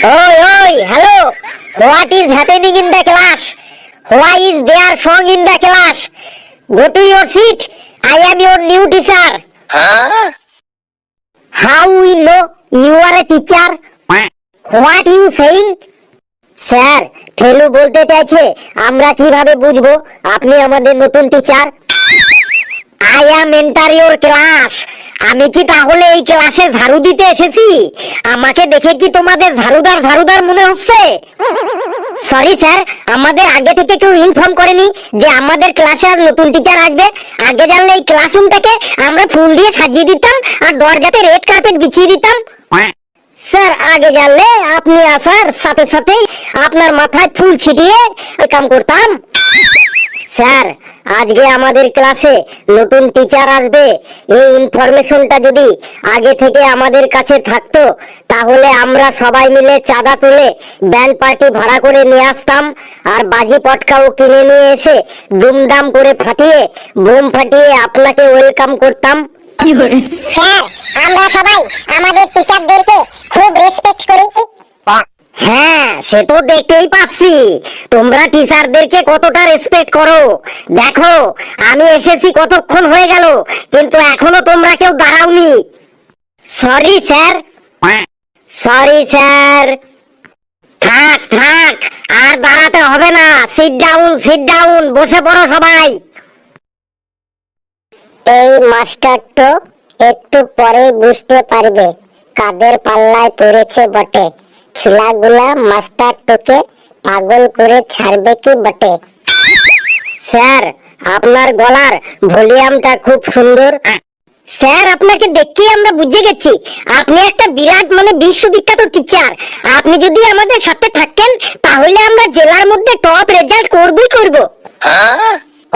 Oi, hello. What is happening in the class? Why is there song in the class? Go to your seat. I am your new teacher. How we know you are a teacher? What you saying? Sir, Felu বলতে চাইছে আমরা কিভাবে বুঝবো আপনি আমাদের নতুন teacher? I am enter your class. আমি কি তাহলে এই ক্লাসে ঝাড়ু দিতে এসেছি? আমাকে দেখে কি তোমাদের ঝাড়ুদার মনে হচ্ছে? সরি স্যার, আমাদের আগে থেকে কেউ ইনফর্ম করেনি যে আমাদের ক্লাসে আর নতুন টিচার আসবে। আগে জানলে এই ক্লাসরুমটাকে আমরা ফুল দিয়ে সাজিয়ে দিতাম আর দরজাতে রেড কার্পেট বিছিয়ে দিতাম। স্যার, আগে জানলে আপনি আসার সাথে সাথে আপনার মাথায় ফুল ছিটিয়ে কাম করতাম। স্যার, আজকে আমাদের ক্লাসে নতুন টিচার আসবে, এই ইনফরমেশনটা যদি আগে থেকে আমাদের কাছে থাকতো তাহলে আমরা সবাই মিলে চাঁদা তুলে ব্যান্ড পার্টি ভাড়া করে নিয়ে আসতাম আর বাজি পটকাও কিনে নিয়ে এসে দুমদাম করে ফাটিয়ে বোম ফাটিয়ে আপনাকে ওয়েলকাম করতাম। স্যার, আমরা সবাই আমাদের টিচারদেরকে খুব রেসপেক্ট করি। হ্যাঁ, সে তো দেখতেই পাচ্ছি তোমরা টিচারদেরকে কতটা রেসপেক্ট করো। দেখো, আমি এসেছি কতক্ষণ হয়ে গেল কিন্তু এখনো তোমরা কেউ দাঁড়াওনি। Sorry sir. Sorry sir. থাক থাক, আর দাঁড়াতে হবে না। সিট ডাউন, বসে পড়ো সবাই। এই মাস্টারটো একটু পরে বুঝতে পারবে কাদের পাল্লায় পড়েছে বটে। ছেলেগুলা মাস্টারটোকে পাগল করে ছাড়বে কি বটে। স্যার, আপনার গলার ভলিউমটা খুব সুন্দর। স্যার, আপনাকে দেখেই আমরা বুঝে গেছি আপনি একটা বিরাট বিশ্ববিখ্যাত টিচার। আপনি যদি আমাদের সাথে থাকেন তাহলে আমরা জেলার মধ্যে টপ রেজাল্ট করব।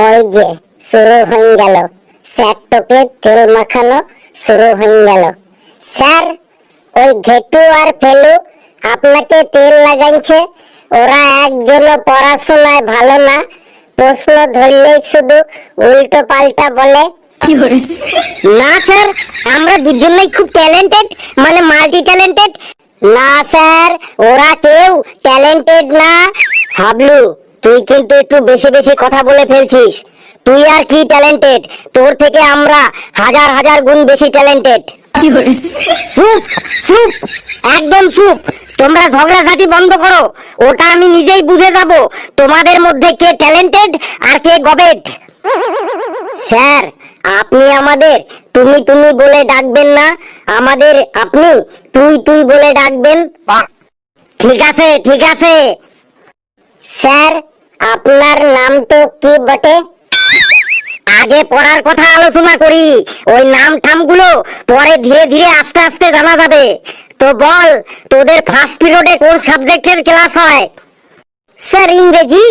ওই যে শুরু হয়ে গেল, স্যারটোকে তেল মাখানো শুরু হয়ে গেল। স্যার, ওই ঘেটু আর ফেলু আপনাকে তেল লাগাইছে। ওরা একজনও পড়াশোনায় ভালো না, প্রশ্ন ধরলেই শুধু উল্টো পাল্টা বলে। না স্যার, আমরা দুজনেই খুব ট্যালেন্টেড, মাল্টি ট্যালেন্টেড। না স্যার, ওরা কেউ ট্যালেন্টেড না। হাবলু, তুই কিন্তু একটু বেশি বেশি কথা বলে ফেলছিস। তুই আর কি ট্যালেন্টেড? তোর থেকে আমরা হাজার গুণ বেশি ট্যালেন্টেড। চুপ চুপ, একদম চুপ। তোমরা ঝগড়াঝাটি বন্ধ করো। ওটা আমি নিজেই বুঝে যাব তোমাদের মধ্যে কে ট্যালেন্টেড আর কে গবেট। স্যার, আপনি আমাদের তুমি বলে ডাকবেন না, আমাদের আপনি তুই বলে ডাকবেন। ঠিক আছে। স্যার, আপনার নাম তো কি বটে? আগে পড়ার কথা আলোচনা করি, ওই নাম ঠামগুলো পরে ধীরে আস্তে আস্তে জানা যাবে। তো বল, তোদের ফার্স্ট পিরিয়ডে কোন সাবজেক্টের ক্লাস হয়? স্যার, ইংরেজি।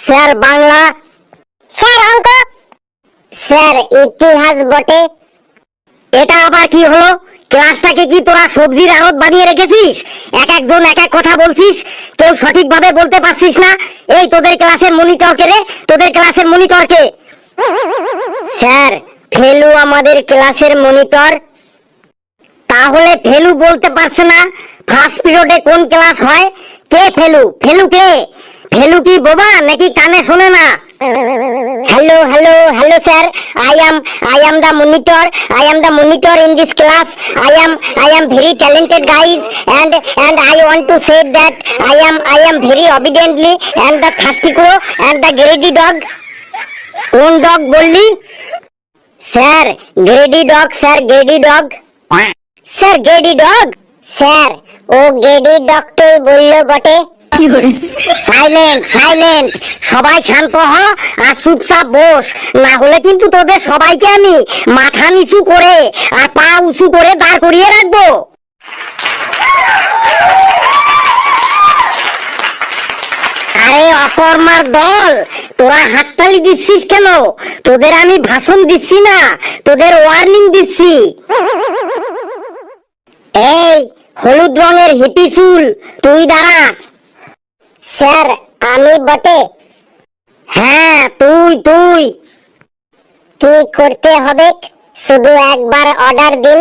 স্যার, বাংলা। স্যার, অঙ্ক। স্যার, ইতিহাস বটে। এটা আবার কি হলো? ক্লাসটাকে কি তোরা সবজির আড়ত বানিয়ে রেখেছিস? একজন এক এক কথা বলছিস, কেউ সঠিকভাবে বলতে পারছিস না। এই তোদের ক্লাসের মনিটর কে রে? স্যার, ফেলু আমাদের ক্লাসের মনিটর। তাহলে ফেলু বলতে পারছে না ফার্স্ট পিরিয়ডে কোন ক্লাস হয়? কে ফেলু? ফেলু কি বোবা নাকি কানে শোনে না? Hello, sir. I am the monitor in this class. I am very talented guys, and I want to say that I am very obediently and the thirsty crow and the greedy dog. কোন dog বললি? Sir, greedy dog. Sir, greedy dog. Sir, greedy dog. Sir, ও greedy ডগটাই বললো বটে। Silent, সবাই শান্ত হ আর চুপচাপ বস, না হলে কিন্তু তোদের সবাইকে আমি মাথা নিচু করে আর পা উঁচু করে দাঁড় করিয়ে রাখবো। আরে অকর্মার দল, তোরা হাততালি দিচ্ছিস কেন? তোদের আমি ভাষণ দিচ্ছি না, তোদের ওয়ার্নিং দিচ্ছি। এই হলুদ রঙের হিপি চুল, তুই দাঁড়া। স্যার, আমি বটে। হ্যাঁ, তুই। কি করতে হবে শুধু একবার অর্ডার দিন।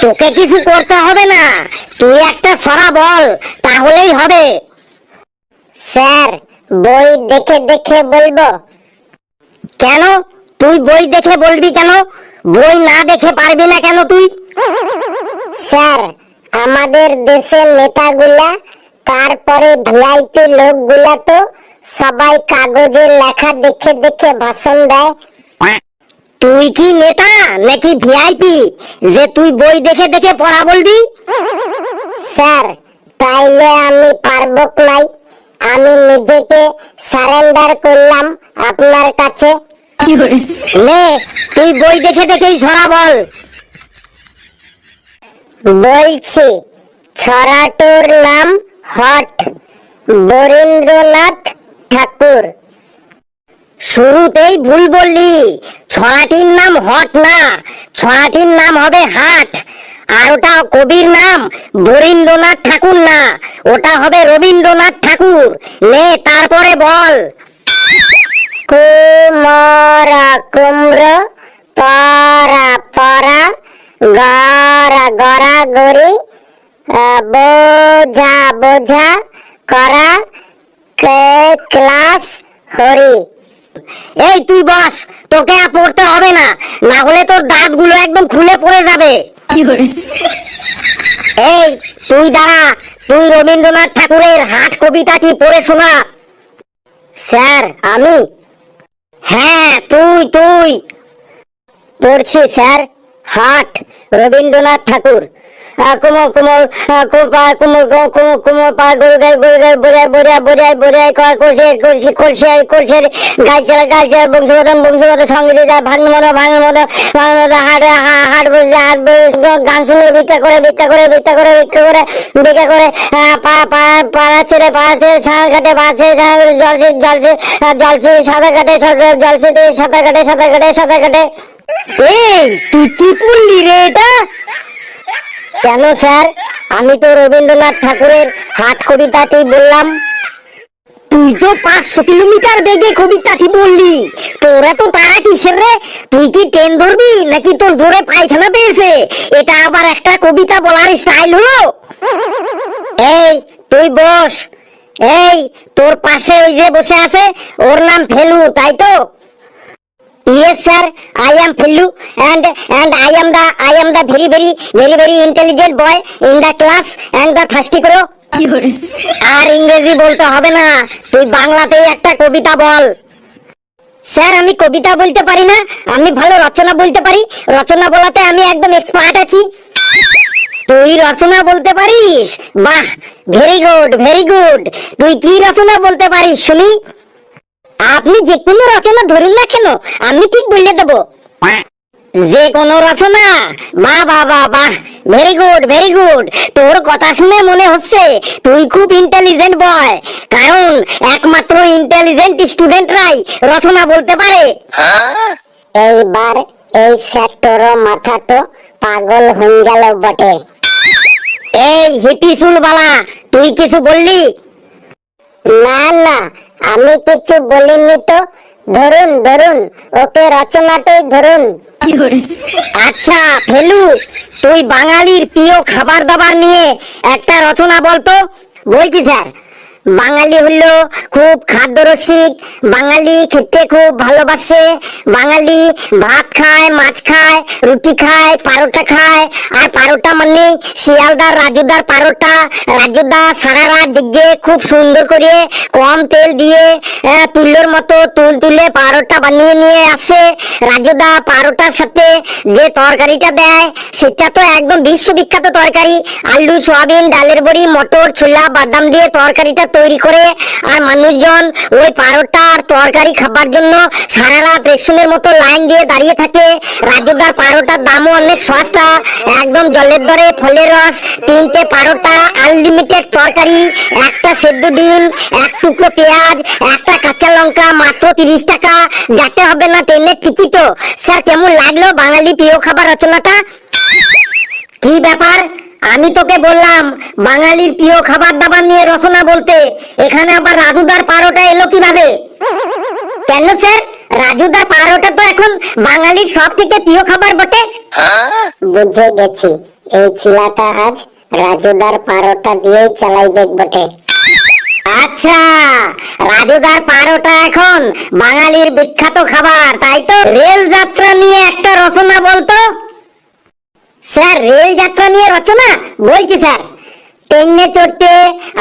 তোকে কিছু করতে হবে না, তুই একটা ছড়া বল তাহলেই হবে। স্যার বই দেখে দেখে বলবো? কেন তুই বই দেখে বলবি কেন? বই না দেখে পারবি না কেন তুই? স্যার আমাদের দেশের নেতাগুলা তারপরে ভিআইপি লোকগুলা তো সবাই কাগজের লেখা দেখে দেখে ভাষণ দেয়। তুই কি নেতা নাকি ভিআইপি যে তুই বই দেখে দেখে পড়া বলবি? স্যার তাইলে আমি পারবো নাই, আমি নিজেকে সারেন্ডার করলাম আপনার কাছে। নে তুই বই দেখে দেখেই ছড়া বল। বলছি, ছড়াটোর নাম হট, বরীন্দ্রনাথ ঠাকুর। শুরুতেই ভুল বললি, ছড়াটির নাম হট না, ছড়াটির নাম হবে হাট। আর ওটা কবির নাম বরীন্দ্রনাথ ঠাকুর না, ওটা হবে রবীন্দ্রনাথ ঠাকুর। নে তারপরে বল। কুমরা কুমড়ো, পরা পরা, গড়া গড়া গড়ি, বোঝা বোঝা, করা ক্লাস হরি। এই তুই বস, তোকে আর পড়তে হবে না, না হলে তোর দাঁতগুলো একদম খুলে পড়ে যাবে। এই তুই দাঁড়া, তুই রবীন্দ্রনাথ ঠাকুরের হাট কবিতাটি পড়ে শোনা। স্যার আমি? হ্যাঁ তুই তুই। পড়ছি স্যার। হাট, রবীন্দ্রনাথ ঠাকুর। কোমর কোমর কোমর কোমর কোমর কোমর পা গরু গাই গরু গাই বোঝায় বোঝায় বোঝায় বোঝায় কর কোষের কোষের কোষের কোষের গাইছে বংশগত বংশগত সঙ্গে যায় ভাঙন মতো ভাঙন মতো ভাঙন মতো হাট হাট বসে হাট গান শুনে ভিক্ষা করে ভিক্ষা করে ভিক্ষা করে ভিক্ষা করে ভিক্ষা করে পাড়া ছেড়ে ছাড় কাটে বাসে জলসে জলসে জলসে সাঁতার কাটে জলসে সাঁতার কাটে সাঁতার কাটে সাঁতার কাটে। এই তুই কি পড়লি রে এটা? কেন স্যার, আমি তো রবীন্দ্রনাথ ঠাকুরের হাট কবিতাটি বললাম। তুই তো 500 কিলোমিটার বেগে কবিতাটি বললি, তোর এত তারা কিসের রে? তুই কি ট্রেন ধরবি নাকি তোর জোরে পায়খানা পেয়েছে? এটা আবার একটা কবিতা বলার স্টাইল হলো? এই তুই বস। এই তোর পাশে ওই যে বসে আছে ওর নাম ফেলু, তাই তো? Yes sir, I am Phillu and I am the very intelligent boy in the class and the thirsty crow. আর ইংরেজি বলতে হবে না, তুই বাংলাতেই একটা কবিতা বল। স্যার আমি কবিতা বলতে পারি না, আমি ভালো রচনা বলতে পারি, রচনা বলাতে আমি একদম এক্সপার্ট আছি। তুই রচনা বলতে পারিস? বাহ, ভেরি গুড ভেরি গুড। তুই কি রচনা বলতে পারিস শুনি? আপনি যে কোনো রচনা ধরুন না কেন, আমি ঠিক বলে দেবো। যে কোনো রচনা? বাহ বাহ বাহ বাহ, ভেরি গুড ভেরি গুড। তোর কথা শুনে মনে হচ্ছে তুই খুব ইন্টেলিজেন্ট বয়, কারণ একমাত্র ইন্টেলিজেন্ট স্টুডেন্টরাই রচনা বলতে পারে। এইবার এই স্যারটোর মাথাটো পাগল হয়ে গেল বটে। এই হিপি চুলবালা, তুই কিছু বললি? না না, আমি কিছু বলিনি তো। ধরুন ধরুন, ওকে রচনাটাই ধরুন। আচ্ছা ফেলু, তুই বাঙালির প্রিয় খাবার দাবার নিয়ে একটা রচনা বলতো। বলছি স্যার, বাঙালি হলো খুব খাদ্যরসিক, বাঙালি খেতে খুব ভালোবাসে, বাঙালি ভাত খায়, মাছ খায়, রুটি খায়, পারোটা খায়। আর পারোটা মানে শিয়ালদার রাজুদার পারোটা। রাজুদা সারা রাত জেগে খুব সুন্দর করে কম তেল দিয়ে তুলোর মতো তুল তুলে পারোটা বানিয়ে নিয়ে আসে। রাজুদা পারোটার সাথে যে তরকারিটা দেয় সেটা তো একদম বিশ্ববিখ্যাত তরকারি। আলু সয়াবিন ডালের বড়ি মটর ছোলা বাদাম দিয়ে তরকারিটা তৈরি করে, আর মানুষজন ওই পারোটা আর তরকারি খাবার জন্য সারা রাত রেশনের মতো লাইন দিয়ে দাঁড়িয়ে থাকে। রাজুদার পারোটার দামও অনেক সস্তা, একদম জলের দরে ফলের রস, 3টে পারোটা, আনলিমিটেড তরকারি, একটা সেদ্ধ ডিম, এক টুকরো পেঁয়াজ, একটা কাঁচা লঙ্কা, মাত্র 30 টাকা। যেতে হবে না ট্রেনের টিকিটও। স্যার কেমন লাগলো বাঙালি প্রিয় খাবার রচনাটা? কি ব্যাপার, আমি তোকে বললাম বাঙালির প্রিয় খাবার দাবার নিয়ে রচনা বলতে, এখানে আবার রাজুদার পারোটা এলো কিভাবে? কেন স্যার, রাজুদার পারোটা তো এখন বাঙালির সব থেকে প্রিয় খাবার বটে। বুঝে গেছি, এই ছিলাটা আজ রাজুদার পারোটা দিয়েই চালাইবে বটে। আচ্ছা, রাজুদার পারোটা এখন বাঙালির বিখ্যাত খাবার, তাই তো? রেল যাত্রা নিয়ে একটা রচনা বলতো। স্যার, রেল যাত্রা নিয়ে রচনা বলছি স্যার। ট্রেনে চড়তে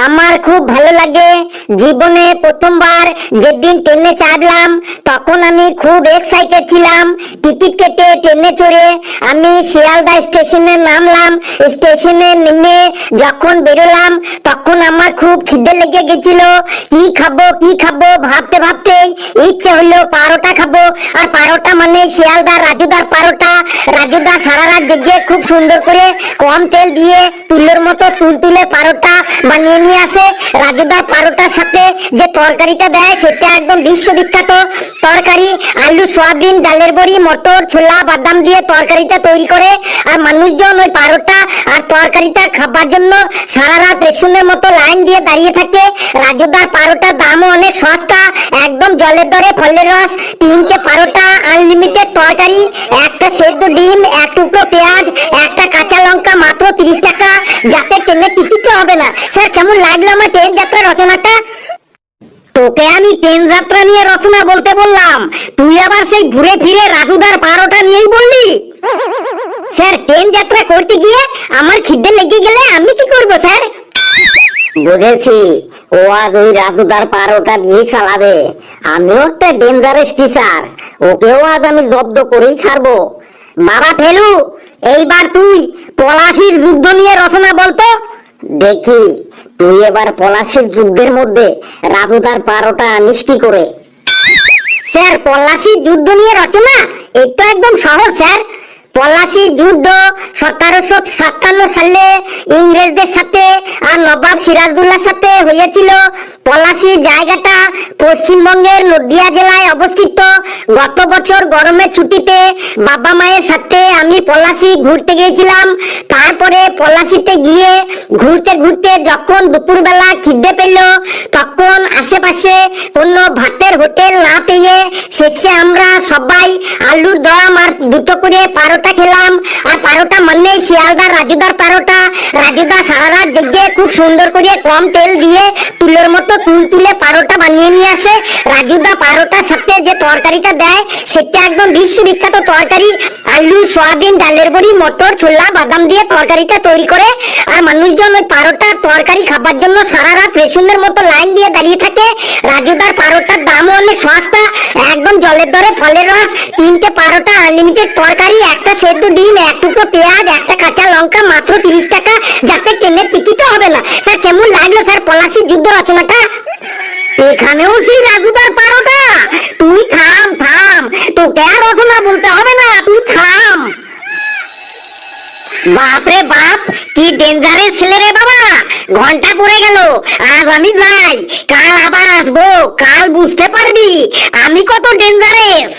আমার খুব ভালো লাগে। জীবনে প্রথমবার যেদিন ট্রেনে চাপলাম তখন আমি খুব এক্সাইটেড ছিলাম। টিকিট কেটে ট্রেনে চড়ে আমি শিয়ালদা স্টেশনে নামলাম। স্টেশনে নেমে যখন বেরোলাম তখন আমার খুব খিদে লেগে গেছিল। কি খাবো ভাবতে ভাবতেই ইচ্ছে হলো পারোটা খাবো। আর পারোটা মানে শিয়ালদার রাজুদার পারোটা। রাজুদা সারা রাত জেগে খুব সুন্দর করে কম তেল দিয়ে তুলোর মতো তুলতুলে পারোটা বানিয়ে নিয়ে আসে। রাজুদার পারোটার সাথে যে তরকারিটা দেয় সেটা একদম বিশ্ববিখ্যাত তরকারি। আলু, সয়াবিন, ডালের বড়ি, মটর, ছোলা, বাদাম দিয়ে তরকারিটা তৈরি করে। আর মানুষজন ওই পারোটা আর তরকারিটা খাবার জন্য সারা রাত রেশনের মতো লাইন দিয়ে দাঁড়িয়ে থাকে। রাজুদার পারোটার দামও অনেক সস্তা, একদম জলের দরে ফলের রস। 3টে পারোটা, আনলিমিটেড তরকারি, একটা সেদ্ধ ডিম, এক টুকরো পেঁয়াজ, একটা কাঁচা লঙ্কা, মাত্র 30 টাকা, যাতে ট্রেনের টিকিটও হবে না। স্যার, কেমন লাগলো আমার ট্রেন যাত্রা রচনাটা? তোকে আমি ট্রেন যাত্রা নিয়ে রচনা বলতে বললাম, তুই আবার সেই ঘুরে ফিরে রাজুদার পারোটা নিয়েই বললি। স্যার, ট্রেন যাত্রা করতে গিয়ে আমার খিদে লেগে গেলে আমি কি করব স্যার? বুঝেছি, ও আজ ওই রাজুদার পারোটা দিয়ে চালাবে। আমিও একটা ডেঞ্জারাস টিচার, ওকেও আজ আমি জব্দ করেই ছাড়বো। বাবা ফেলু, এইবার তুই পলাশির যুদ্ধ নিয়ে রচনা বলতো। দেখি তুই এবার পলাশির যুদ্ধের মধ্যে রাজুদার পারোটা আনিস কি করে। স্যার, পলাশির যুদ্ধ নিয়ে রচনা এই তো একদম সহজ স্যার। পলাশির যুদ্ধ 1757 সালে ইংরেজদের সাথে আর নবাব সিরাজদৌল্লার সাথে হয়েছিল। পলাশি জায়গাটা পশ্চিমবঙ্গের নদিয়া জেলায় অবস্থিত। গত বছর গরমের ছুটিতে বাবা মায়ের সাথে আমি পলাশি ঘুরতে গিয়েছিলাম। তারপরে পলাশিতে গিয়ে ঘুরতে ঘুরতে যখন দুপুরবেলা খিদে পেল, তখন আশেপাশে কোনো ভাতের হোটেল না পেয়ে শেষে আমরা সবাই আলুর দম আর দুটো করে পারোটা খেলাম। আর পারোটা মানে শিয়ালদার রাজুদার পারোটা। রাজুদা সারা রাত জেগে খুব সুন্দর করে কম তেল দিয়ে তুলোর মতো তুলে পারোটা বানিয়ে নিয়ে আসে। রাজুদা পারোটার সাথে যে তরকারিটা দেয় সেটা একদম বিশ্ববিখ্যাত তরকারি। আলু, সয়াবিন, ডালের বড়ি, মটর, ছোলা, বাদাম দিয়ে তরকারিটা তৈরি করে। আর মানুষজন ওই পারোটা তরকারি খাবার জন্য সারা রাত রেশনের মতো লাইন দিয়ে দাঁড়িয়ে থাকে। রাজুদার পারোটার দামও অনেক সস্তা, একদম জলের দরে ফলের রস। 3টে পারোটা, আনলিমিটেড তরকারি, একটা সেদ্ধ ডিম, এক টুকরো পেঁয়াজ, একটা কাঁচা লঙ্কা, মাত্র 30 টাকা, যাতে ট্রেনের টিকিটও হবে না। স্যার, কেমন লাগলো স্যার পলাশির যুদ্ধ রচনাটা? এখানেও সেই রাজুদার পারোটা? তুই থাম, তোকে আর রচনা বলতে হবে না, তুই থাম। বাপরে বাপ, কি ডেঞ্জারাস ছেলে রে বাবা। ঘন্টা পড়ে গেল, আজ আমি যাই, কাল আবার আসবো, কাল বুঝতে পারবি আমি কত ডেঞ্জারাস।